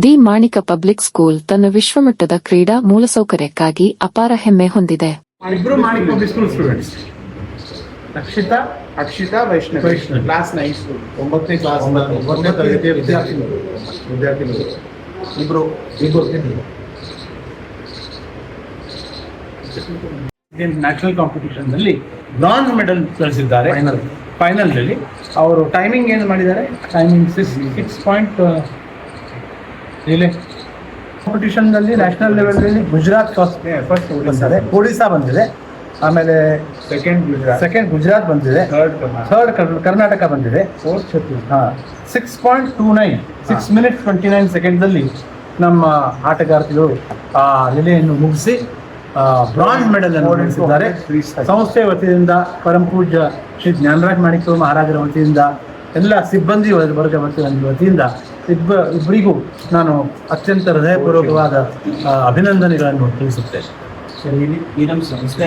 The Manika public school ತನ್ನ ವಿಶ್ವಮಟ್ಟದ ಕ್ರೀಡಾ ಮೂಲಸೌಕರ್ಯಕ್ಕಾಗಿ ಅಪಾರ ಹೆಮ್ಮೆ ಹೊಂದಿದೆ. ಇಬ್ರು Manika public school students. Akshita Vaishnavi class 9 9ನೇ ಕ್ಲಾಸ್ 9ನೇ ತರಗತಿಯ ವಿದ್ಯಾರ್ಥಿಗಳು ಇಬ್ರು ನ್ಯಾಷನಲ್ ಕಾಂಪಿಟಿಷನ್ ನಲ್ಲಿ ಬ್ರಾಂಜ್ ಮೆಡಲ್ ಗಳಿಸಿದ್ದಾರೆ. ಫೈನಲ್ ಅಲ್ಲಿ ಅವರು ಟೈಮಿಂಗ್ ಏನು ಮಾಡಿದ್ದಾರೆ, ಟೈಮಿಂಗ್ 6 ಕಾಂಪಿಟಿಷನ್ ನಲ್ಲಿ national level Gujarat first Odisha ಬಂದಿದೆ, ಆಮೇಲೆ ಸೆಕೆಂಡ್ ಗುಜರಾತ್ ಬಂದಿದೆ, ಥರ್ಡ್ ಕರ್ನಾಟಕ ಬಂದಿದೆ, 6.29 6 minutes 29 seconds ಅಲ್ಲಿ ನಮ್ಮ ಆಟಗಾರ್ತಿಗಳು ಆ ನೆಲೆಯನ್ನು ಮುಗಿಸಿ ಬ್ರಾಂಜ್ ಮೆಡಲ್ ಅನ್ನು ಗಳಿಸಿದ್ದಾರೆ. ಸಂಸ್ಥೆ ವತಿಯಿಂದ ಪರಮ ಪೂಜ್ಯ ಶ್ರೀ ಜ್ಞಾನರಾಜ್ ಮಾಣಿಕ ಮಹಾರಾಜರ ವತಿಯಿಂದ ಎಲ್ಲ ಸಿಬ್ಬಂದಿ ವರ್ಗ ವತಿಯಿಂದ ಇಬ್ಬರಿಗೂ ನಾನು ಅತ್ಯಂತ ಹೃದಯಪೂರ್ವಕವಾದ ಅಭಿನಂದನೆಗಳನ್ನು ತಿಳಿಸುತ್ತೇನೆ. ಈ ನಮ್ಮ ಸಂಸ್ಥೆ